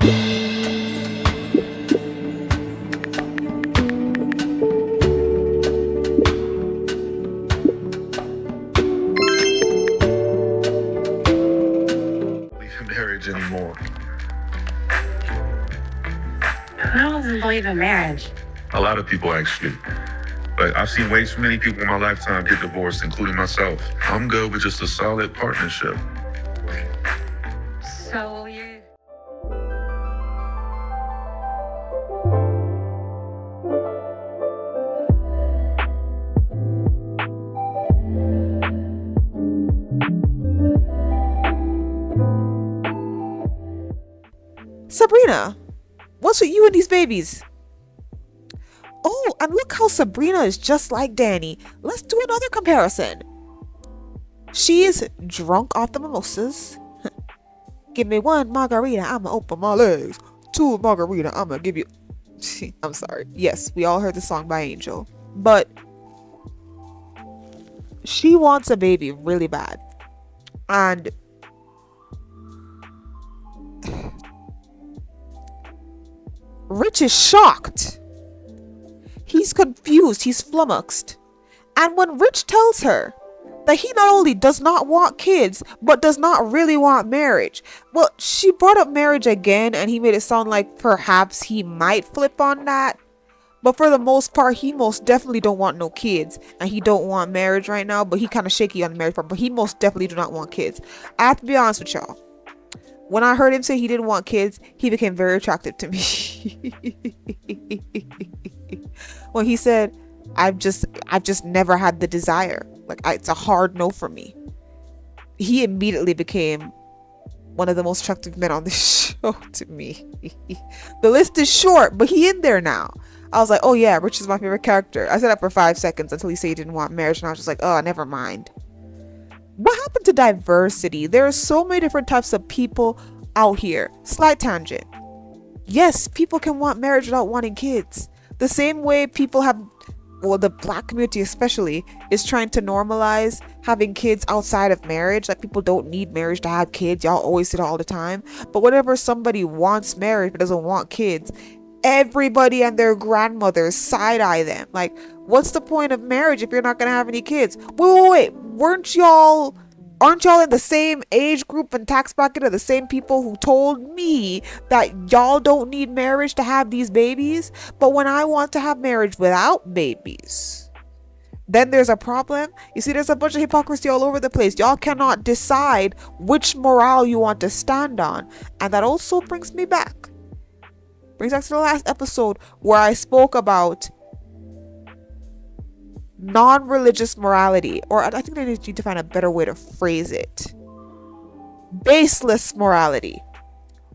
Marriage anymore. Who doesn't believe in marriage? A lot of people actually. But I've seen way too many people in my lifetime get divorced, including myself. I'm good with just a solid partnership. So you... Sabrina, what's with you and these babies? Oh, and look how Sabrina is just like Danny. Let's do another comparison. She is drunk off the mimosas. Give me one margarita, I'ma open my legs. Two margarita, I'ma give you... I'm sorry. Yes, we all heard the song by Angel. But she wants a baby really bad. And Rich is shocked. He's confused. He's flummoxed. And when Rich tells her that he not only does not want kids, but does not really want marriage. Well, she brought up marriage again, and he made it sound like perhaps he might flip on that. But for the most part, he most definitely don't want no kids. And he don't want marriage right now, but he kind of shaky on the marriage part. But he most definitely do not want kids. I have to be honest with y'all. When I heard him say he didn't want kids, he became very attractive to me. When he said, I've just never had the desire. It's a hard no for me. He immediately became one of the most attractive men on the show to me. The list is short, but he in there now. I was like, oh yeah, Rich is my favorite character. I said that for 5 seconds until he said he didn't want marriage, and I was just like, oh, never mind. What happened to diversity? There are so many different types of people out here. Slight tangent. Yes, people can want marriage without wanting kids. The same way people have, well, the black community especially, is trying to normalize having kids outside of marriage. Like, people don't need marriage to have kids. Y'all always say it all the time. But whenever somebody wants marriage but doesn't want kids, everybody and their grandmothers side-eye them. Like, what's the point of marriage if you're not gonna have any kids? Wait. Aren't y'all in the same age group and tax bracket of the same people who told me that y'all don't need marriage to have these babies? But when I want to have marriage without babies, then there's a problem. You see, there's a bunch of hypocrisy all over the place. Y'all cannot decide which morale you want to stand on. And that also brings me back to the last episode where I spoke about non-religious morality, or I think I need to find a better way to phrase it. Baseless morality.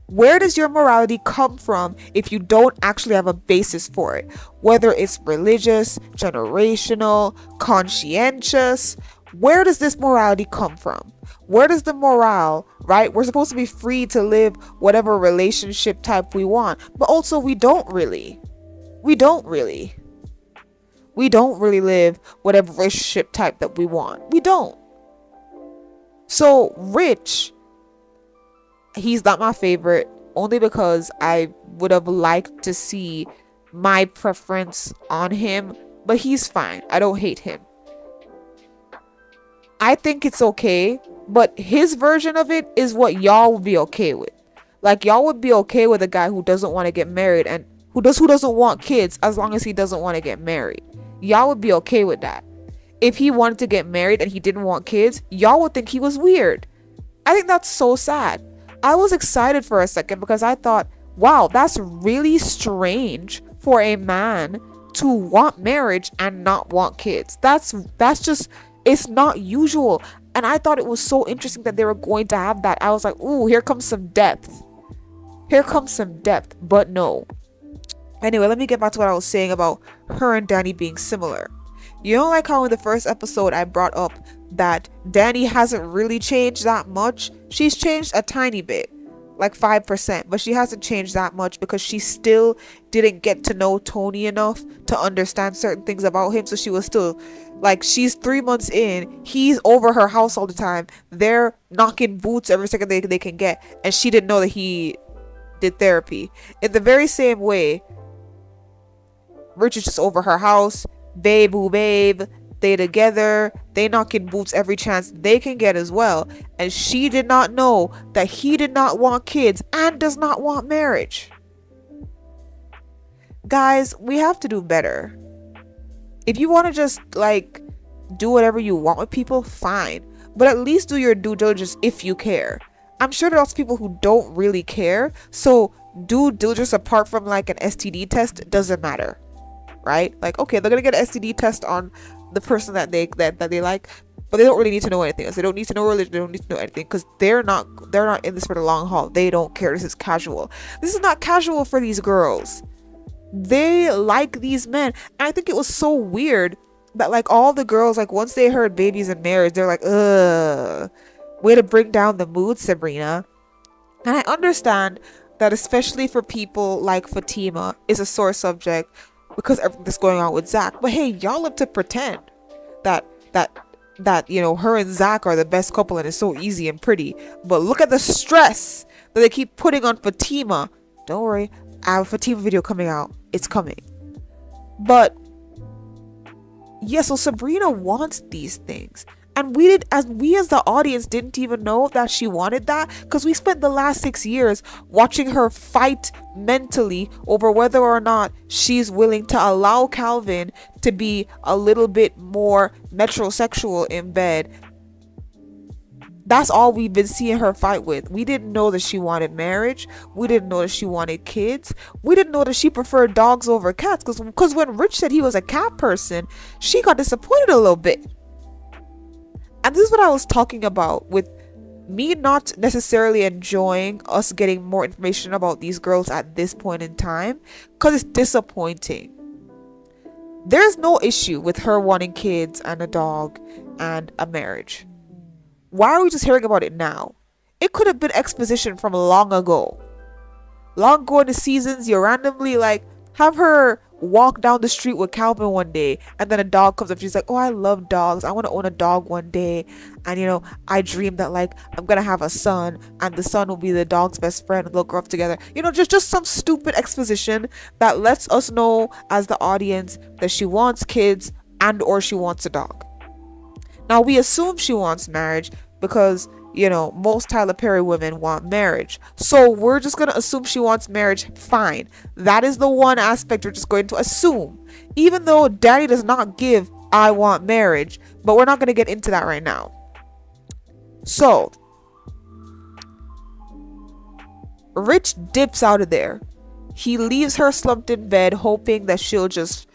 Where does your morality come from if you don't actually have a basis for it? Whether it's religious, generational, conscientious, where does this morality come from? Where does the morale, right? We're supposed to be free to live whatever relationship type we want, but also we don't really live whatever relationship type that we want. We don't. So Rich, he's not my favorite, only because I would have liked to see my preference on him, but he's fine. I don't hate him. I think it's okay, but his version of it is what y'all would be okay with. Like, y'all would be okay with a guy who doesn't want to get married and who doesn't want kids as long as he doesn't want to get married. Y'all would be okay with that. If he wanted to get married and he didn't want kids, y'all would think he was weird. I think that's so sad. I was excited for a second because I thought, wow, that's really strange for a man to want marriage and not want kids. That's just, it's not usual. And I thought it was so interesting that they were going to have that. I was like, ooh, here comes some depth. But no. Anyway, let me get back to what I was saying about her and Danny being similar. You know, like how in the first episode I brought up that Danny hasn't really changed that much? She's changed a tiny bit, like 5%, but she hasn't changed that much because she still didn't get to know Tony enough to understand certain things about him. So she was still, like, she's 3 months in, he's over her house all the time, they're knocking boots every second they can get, and she didn't know that did therapy. In the very same way, Rich is just over her house, babe, ooh, babe, they together, they knocking boots every chance they can get as well. And she did not know that he did not want kids and does not want marriage. Guys, we have to do better. If you want to just like do whatever you want with people, fine. But at least do your due diligence if you care. I'm sure there are lots of people who don't really care. So due diligence apart from like an STD test doesn't matter. Right? Like, okay, they're gonna get an STD test on the person that they like, but they don't really need to know anything else. They don't need to know religion. They don't need to know anything because they're not in this for the long haul. They don't care. This is casual. This is not casual for these girls. They like these men. And I think it was so weird that like all the girls, like once they heard babies and marriage, they're like, ugh, way to bring down the mood, Sabrina. And I understand that especially for people like Fatima is a sore subject because everything that's going on with Zach. But hey, y'all love to pretend that you know her and Zach are the best couple and it's so easy and pretty. But look at the stress that they keep putting on Fatima. Don't worry, I have a Fatima video coming out. It's coming. But yeah, so Sabrina wants these things. And we as the audience didn't even know that she wanted that because we spent the last 6 years watching her fight mentally over whether or not she's willing to allow Calvin to be a little bit more metrosexual in bed. That's all we've been seeing her fight with. We didn't know that she wanted marriage. We didn't know that she wanted kids. We didn't know that she preferred dogs over cats because when Rich said he was a cat person, she got disappointed a little bit. And this is what I was talking about with me not necessarily enjoying us getting more information about these girls at this point in time because it's disappointing. There's no issue with her wanting kids and a dog and a marriage. Why are we just hearing about it now? It could have been exposition from long ago. Long ago in the seasons, you randomly like have her walk down the street with Calvin one day and then a dog comes up. She's like, oh, I love dogs. I want to own a dog one day. And you know, I dream that like I'm gonna have a son and the son will be the dog's best friend and they'll grow up together. You know, just some stupid exposition that lets us know as the audience that she wants kids and or she wants a dog. Now we assume she wants marriage because, you know, most Tyler Perry women want marriage. So we're just going to assume she wants marriage. Fine. That is the one aspect we're just going to assume. Even though Daddy does not give I want marriage. But we're not going to get into that right now. So Rich dips out of there. He leaves her slumped in bed hoping that she'll just,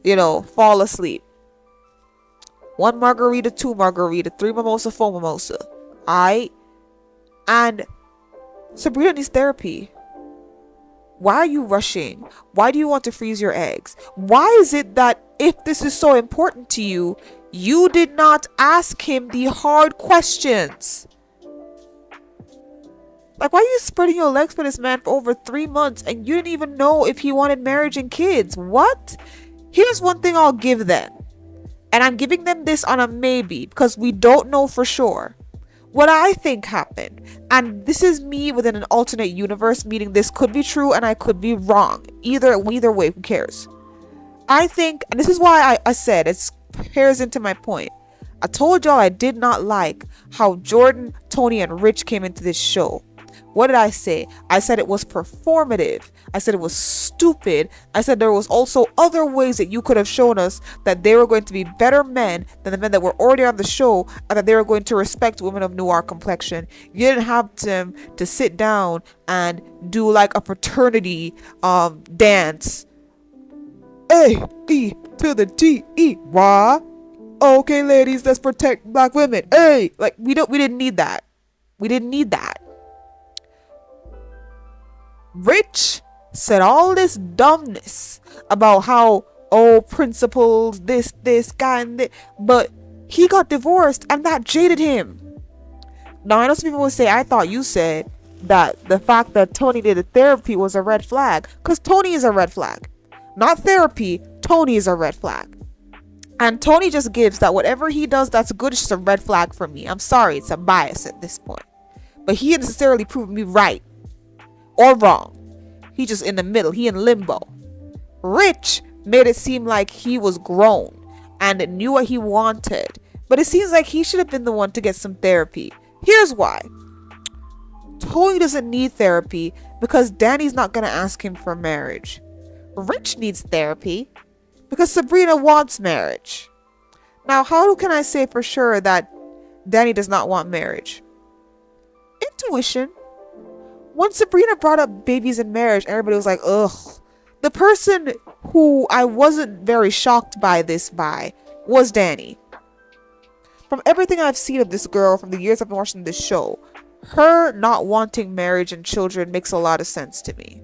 you know, fall asleep. 1 margarita, 2 margarita, 3 mimosa, 4 mimosa. And Sabrina needs therapy. Why are you rushing? Why do you want to freeze your eggs? Why is it that if this is so important to you, you did not ask him the hard questions? Like, why are you spreading your legs for this man for over 3 months and you didn't even know if he wanted marriage and kids? What? Here's one thing I'll give them. And I'm giving them this on a maybe because we don't know for sure. What I think happened, and this is me within an alternate universe, meaning this could be true and I could be wrong. Either way, who cares? I think, and this is why I said it pairs into my point. I told y'all I did not like how Jordan, Tony, and Rich came into this show. What did I say? I said it was performative. I said it was stupid. I said there was also other ways that you could have shown us that they were going to be better men than the men that were already on the show and that they were going to respect women of noir complexion. You didn't have them to sit down and do like a fraternity dance. A-E to the T-E-Y. Okay, ladies, let's protect black women. Hey, like we didn't need that. We didn't need that. Rich said all this dumbness about how, oh, principles, this guy and this, but he got divorced and that jaded him. Now I know some people will say, I thought you said that the fact that Tony did a therapy was a red flag, because Tony is a red flag, not therapy. Tony is a red flag, and Tony just gives that whatever he does that's good is just a red flag for me. I'm sorry, it's a bias at this point, but he didn't necessarily prove me right. or wrong. He just in the middle. He in limbo. Rich made it seem like he was grown and knew what he wanted. But it seems like he should have been the one to get some therapy. Here's why. Tony doesn't need therapy because Danny's not going to ask him for marriage. Rich needs therapy because Sabrina wants marriage. Now, how can I say for sure that Danny does not want marriage? Intuition. When Sabrina brought up babies and marriage, everybody was like, ugh. The person who I wasn't very shocked by this by was Danny. From everything I've seen of this girl, from the years I've been watching this show, her not wanting marriage and children makes a lot of sense to me.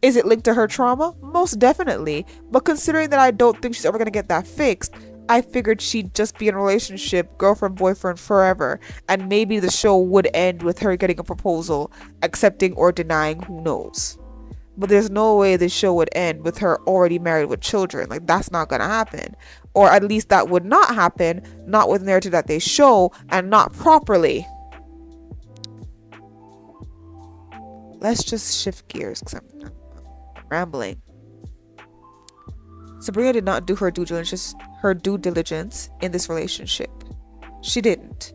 Is it linked to her trauma? Most definitely. But considering that I don't think she's ever going to get that fixed, I figured she'd just be in a relationship, girlfriend, boyfriend, forever. And maybe the show would end with her getting a proposal, accepting or denying, who knows. But there's no way the show would end with her already married with children. Like, that's not going to happen. Or at least that would not happen, not with the narrative that they show, and not properly. Let's just shift gears because I'm rambling. Sabrina did not do her due diligence in this relationship. She didn't.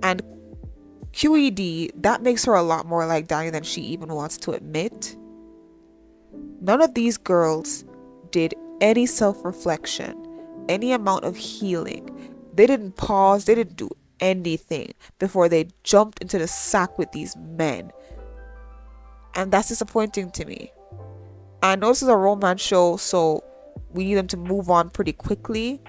And QED, that makes her a lot more like Danny than she even wants to admit. None of these girls did any self-reflection, any amount of healing. They didn't pause, they didn't do anything before they jumped into the sack with these men. And that's disappointing to me. I know this is a romance show, so we need them to move on pretty quickly.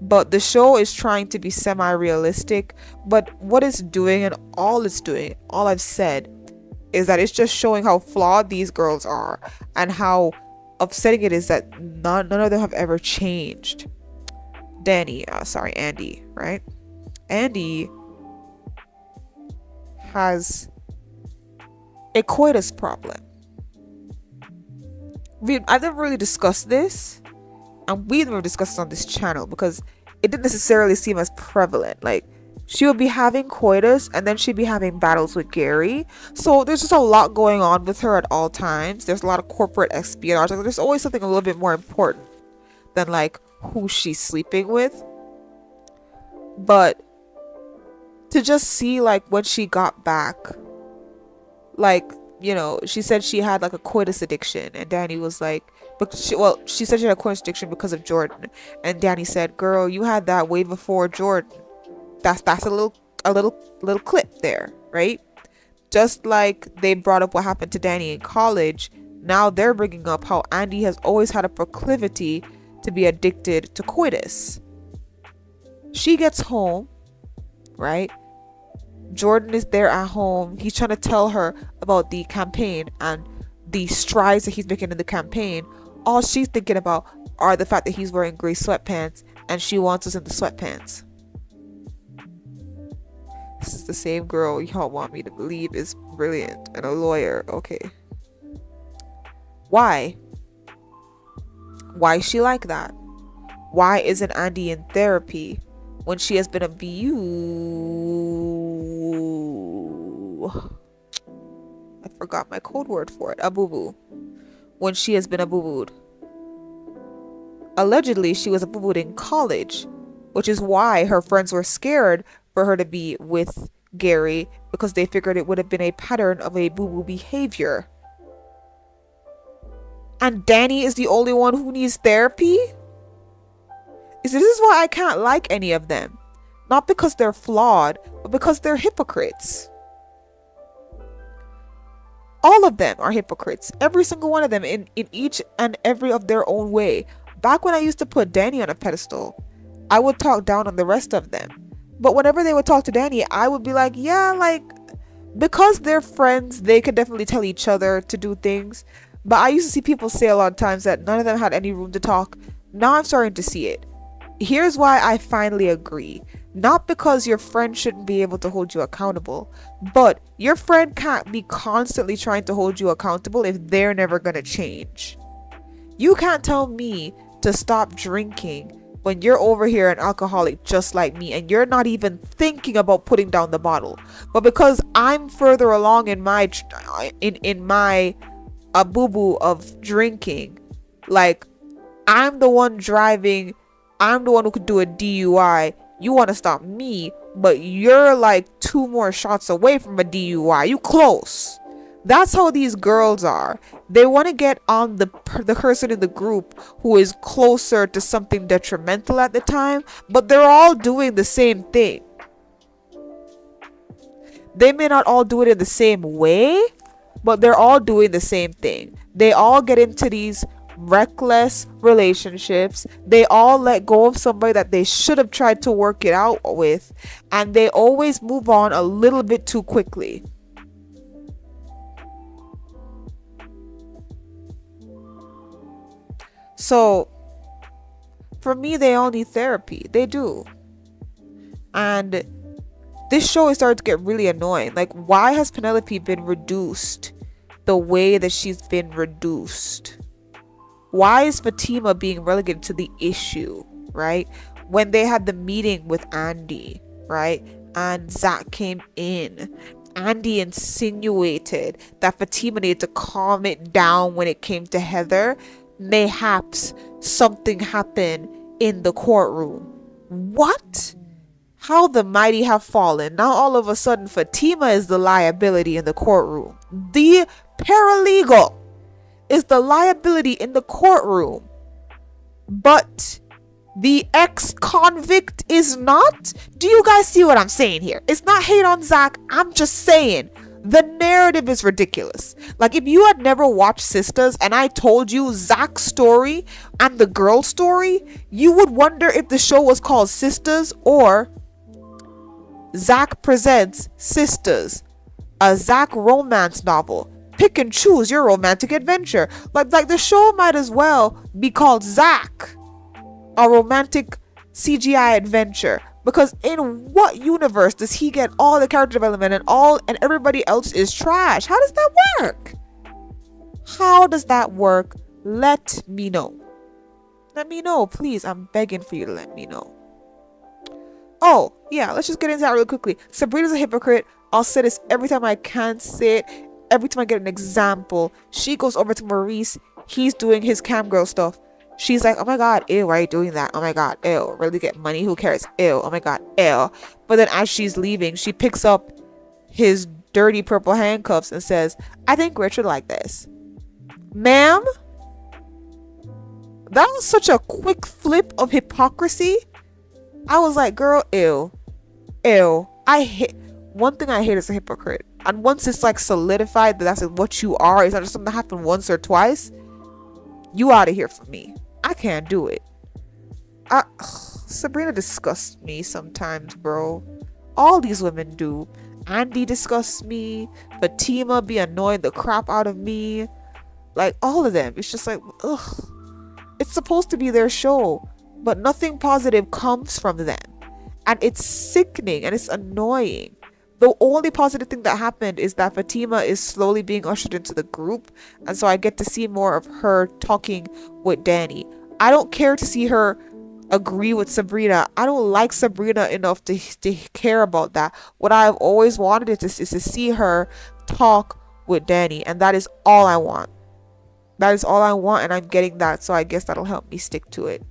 But the show is trying to be semi-realistic. But what it's doing, and all it's doing, all I've said, is that it's just showing how flawed these girls are. And how upsetting it is that none of them have ever changed. Andy, right? Andy has a coitus problem. I've never really discussed this, and we've never discussed it on this channel because it didn't necessarily seem as prevalent. Like, she would be having coitus and then she'd be having battles with Gary. So there's just a lot going on with her at all times. There's a lot of corporate espionage. Like, there's always something a little bit more important than like who she's sleeping with. But to just see like when she got back, like, you know, she said she had like a coitus addiction, and Danny was like, she said she had a coitus addiction because of Jordan, and Danny said, girl, you had that way before Jordan. That's a little clip there, right? Just like they brought up what happened to Danny in college, now they're bringing up how Andy has always had a proclivity to be addicted to coitus. She gets home, right? Jordan is there at home. He's trying to tell her about the campaign and the strides that he's making in the campaign. All she's thinking about are the fact that he's wearing gray sweatpants and she wants us in the sweatpants. This is the same girl y'all want me to believe is brilliant and a lawyer. Okay. Why? Why is she like that? Why isn't Andy in therapy when she has been abused? I forgot my code word for it. A boo-boo. When she has been a boo-booed. Allegedly, she was a boo-booed in college, which is why her friends were scared for her to be with Gary, because they figured it would have been a pattern of a boo-boo behavior. And Danny is the only one who needs therapy? This is why I can't like any of them. Not because they're flawed, but because they're hypocrites. All of them are hypocrites. Every single one of them in each and every of their own way. Back when I used to put Danny on a pedestal, I would talk down on the rest of them. But whenever they would talk to Danny, I would be like, yeah, like, because they're friends, they could definitely tell each other to do things. But I used to see people say a lot of times that none of them had any room to talk. Now I'm starting to see it. Here's why I finally agree. Not because your friend shouldn't be able to hold you accountable, but your friend can't be constantly trying to hold you accountable if they're never going to change. You can't tell me to stop drinking when you're over here an alcoholic just like me and you're not even thinking about putting down the bottle, but because I'm further along in my a boo-boo of drinking, like I'm the one driving, I'm the one who could do a DUI, you want to stop me, but you're like 2 more shots away from a DUI, you close. That's how these girls are. They want to get on the person in the group who is closer to something detrimental at the time, but they're all doing the same thing. They may not all do it in the same way, but they're all doing the same thing. They all get into these reckless relationships. They all let go of somebody that they should have tried to work it out with, and they always move on a little bit too quickly. So for me, they all need therapy. They do. And this show is starting to get really annoying. Like, why has Penelope been reduced the way that she's been reduced? Why is Fatima being relegated to the issue, right? When they had the meeting with Andy, right? And Zach came in. Andy insinuated that Fatima needed to calm it down when it came to Heather. Mayhaps something happened in the courtroom. What? How the mighty have fallen. Now all of a sudden Fatima is the liability in the courtroom. The paralegal is the liability in the courtroom. But the ex-convict is not? Do you guys see what I'm saying here? It's not hate on Zach. I'm just saying the narrative is ridiculous. Like, if you had never watched Sistas and I told you Zach's story and the girl's story, you would wonder if the show was called Sistas or Zach Presents Sistas, a Zach romance novel. Pick and choose your romantic adventure. Like the show might as well be called Zach, a romantic CGI adventure. Because in what universe does he get all the character development and everybody else is trash? How does that work? How does that work? Let me know. Let me know, please. I'm begging for you to let me know. Oh, yeah, let's just get into that really quickly. Sabrina's a hypocrite. I'll say this every time I can say it. Every time I get an example. She goes over to Maurice. He's doing his cam girl stuff. She's like, oh my god, ew, why are you doing that? Oh my god, ew, really get money? Who cares? Ew, oh my god, ew. But then as she's leaving, she picks up his dirty purple handcuffs and says, I think Richard like this. Ma'am? That was such a quick flip of hypocrisy. I was like, girl, ew. Ew. One thing I hate is a hypocrite. And once it's like solidified that that's what you are, it's not just something that happened once or twice, you out of here for me. I can't do it. Sabrina disgusts me sometimes, bro. All these women do. Andy disgusts me. Fatima be annoying the crap out of me. Like, all of them. It's just like, ugh. It's supposed to be their show, but nothing positive comes from them. And it's sickening and it's annoying. The only positive thing that happened is that Fatima is slowly being ushered into the group, and so I get to see more of her talking with Danny. I don't care to see her agree with Sabrina. I don't like Sabrina enough to care about that. What I've always wanted is to see her talk with Danny, and that is all I want. That is all I want, and I'm getting that, so I guess that'll help me stick to it.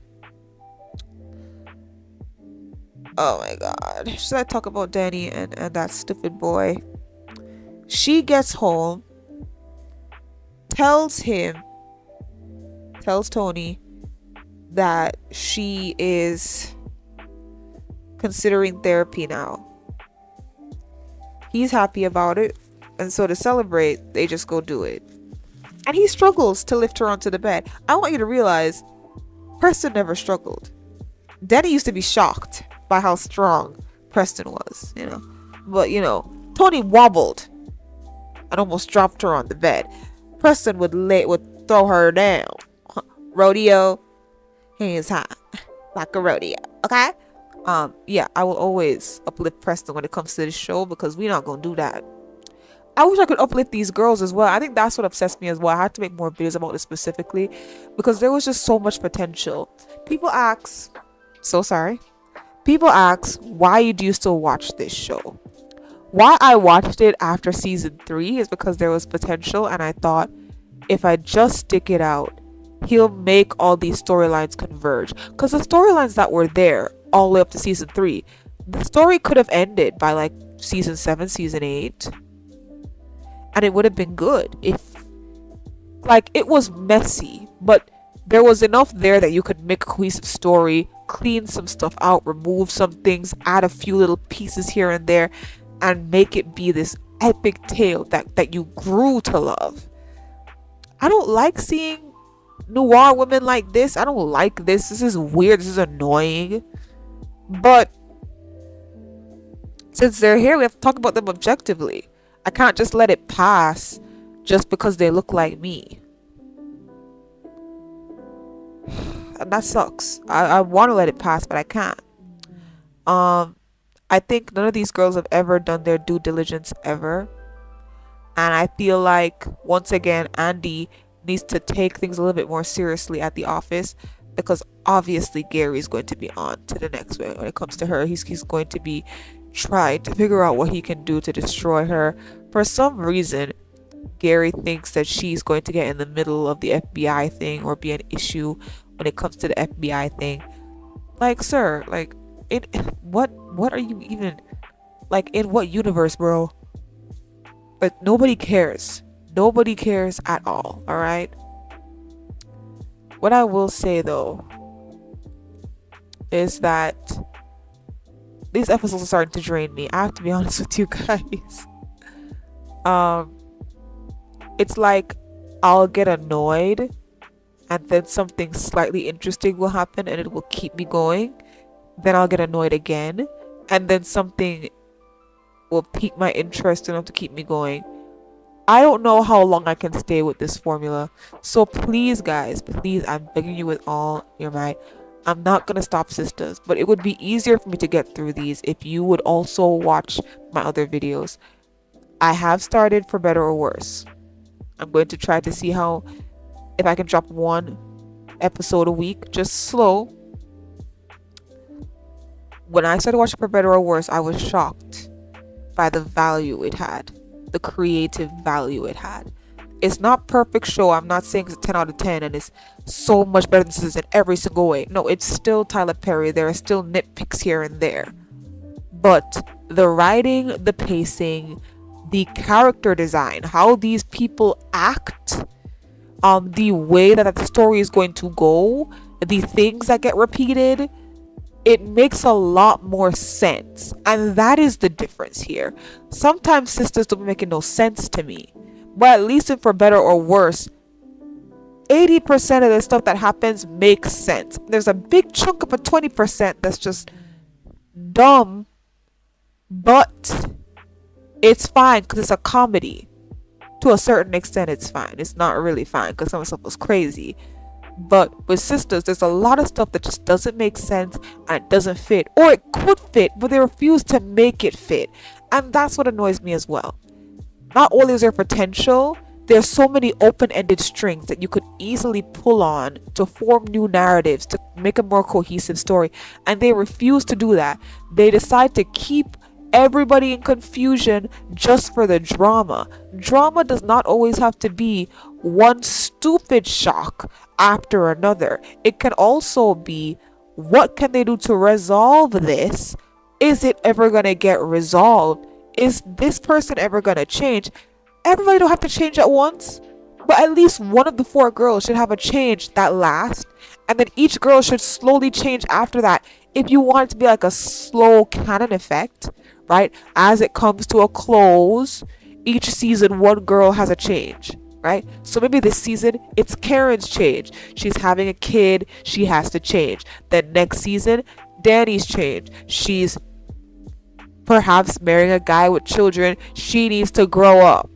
Oh my god. Should I talk about Danny and that stupid boy? She gets home, tells Tony that she is considering therapy now. He's happy about it, and so to celebrate, they just go do it. And he struggles to lift her onto the bed. I want you to realize, Preston never struggled. Danny used to be shocked by how strong Preston was, But, Tony wobbled and almost dropped her on the bed. Preston would throw her down. Rodeo, hands high, like a rodeo, okay? Yeah, I will always uplift Preston when it comes to this show because we're not gonna do that. I wish I could uplift these girls as well. I think that's what obsessed me as well. I had to make more videos about this specifically because there was just so much potential. People ask, So sorry. People ask, why do you still watch this show? Why I watched it after season 3 is because there was potential, and I thought if I just stick it out, he'll make all these storylines converge. Because the storylines that were there all the way up to season 3, the story could have ended by like season 7, season 8, and it would have been good. If, like, it was messy, but there was enough there that you could make a cohesive story, clean some stuff out, remove some things, add a few little pieces here and there, and make it be this epic tale that you grew to love. I don't like seeing noir women like this. I don't like this. This is weird. This is annoying. But since they're here, we have to talk about them objectively. I can't just let it pass just because they look like me. And that sucks. I want to let it pass, but I can't. I think none of these girls have ever done their due diligence ever. And I feel like, once again, Andy needs to take things a little bit more seriously at the office, because obviously Gary is going to be on to the next way when it comes to her. He's going to be trying to figure out what he can do to destroy her. For some reason, Gary thinks that she's going to get in the middle of the FBI thing or be an issue when it comes to the FBI thing. Like, sir, like, what are you even, like, in what universe, bro? Like, nobody cares. Nobody cares at all, alright? What I will say, though, is that these episodes are starting to drain me. I have to be honest with you guys. It's like I'll get annoyed, and then something slightly interesting will happen and it will keep me going. Then I'll get annoyed again, and then something will pique my interest enough to keep me going. I don't know how long I can stay with this formula. So please, guys, please, I'm begging you with all your might. I'm not gonna stop Sistas, but it would be easier for me to get through these if you would also watch my other videos. I have started For Better or Worse. I'm going to try to see if I can drop one episode a week, just slow. When I started watching For Better or Worse, I was shocked by the value it had, the creative value it had. It's not perfect show. I'm not saying it's a 10 out of 10 and it's so much better than this in every single way. No, it's still Tyler Perry. There are still nitpicks here and there. But the writing, the pacing, the character design, how these people act, the way that the story is going to go, the things that get repeated, it makes a lot more sense. And that is the difference here. Sometimes Sistas don't be making no sense to me. But at least in For Better or Worse, 80% of the stuff that happens makes sense. There's a big chunk of a 20% that's just dumb, but it's fine because it's a comedy. To a certain extent, it's fine. It's not really fine because some of the stuff was crazy. But with Sistas, there's a lot of stuff that just doesn't make sense and it doesn't fit. Or it could fit, but they refuse to make it fit. And that's what annoys me as well. Not only is there potential, there's so many open-ended strings that you could easily pull on to form new narratives, to make a more cohesive story. And they refuse to do that. They decide to keep everybody in confusion just for the drama. Drama does not always have to be one stupid shock after another. It can also be, what can they do to resolve this? Is it ever going to get resolved? Is this person ever going to change? Everybody don't have to change at once, but at least one of the 4 girls should have a change that lasts, and then each girl should slowly change after that. If you want it to be like a slow canon effect, right? As it comes to a close, each season one girl has a change, right? So maybe this season it's Karen's change. She's having a kid, she has to change. Then next season, Danny's change. She's perhaps marrying a guy with children, she needs to grow up.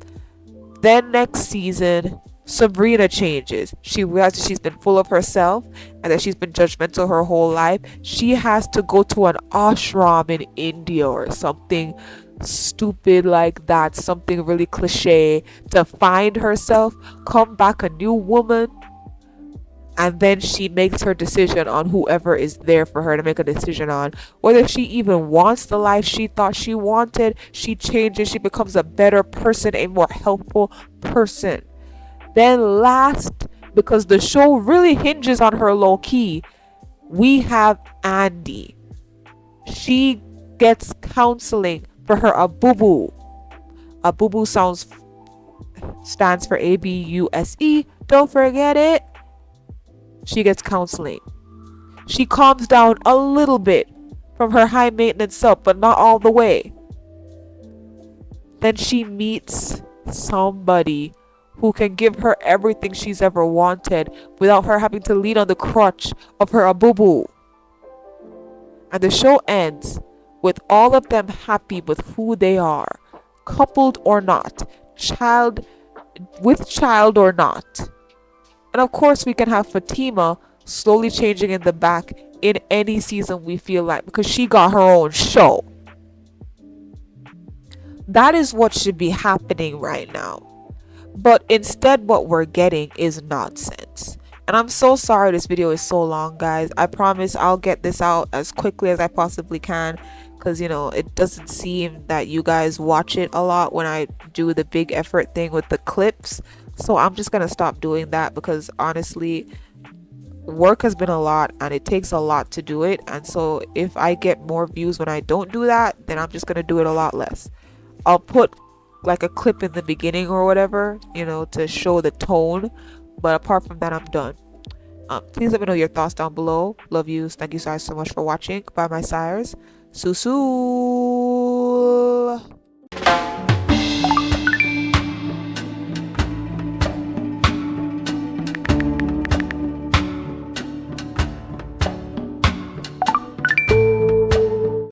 Then next season, Sabrina changes. She realizes she's been full of herself and that she's been judgmental her whole life. She has to go to an ashram in India or something stupid like that, something really cliche, to find herself, come back a new woman. And then she makes her decision on whoever is there for her to make a decision on. Whether she even wants the life she thought she wanted, she changes, she becomes a better person, a more helpful person. Then last, because the show really hinges on her low key, we have Andy. She gets counseling for her Abubu. Abubu stands for ABUSE. Don't forget it. She gets counseling. She calms down a little bit from her high maintenance self, but not all the way. Then she meets somebody who can give her everything she's ever wanted without her having to lean on the crutch of her Abubu. And the show ends with all of them happy with who they are, coupled or not, child or not. And of course, we can have Fatima slowly changing in the back in any season we feel like, because she got her own show. That is what should be happening right now. But instead, what we're getting is nonsense. And I'm so sorry this video is so long, guys. I promise I'll get this out as quickly as I possibly can, because it doesn't seem that you guys watch it a lot when I do the big effort thing with the clips. So I'm just gonna stop doing that, because honestly, work has been a lot and it takes a lot to do it. And so if I get more views when I don't do that, then I'm just gonna do it a lot less. I'll put like a clip in the beginning or whatever, to show the tone. But apart from that, I'm done. Please let me know your thoughts down below. Love yous. Thank you guys so much for watching. Bye, my sires. Susu.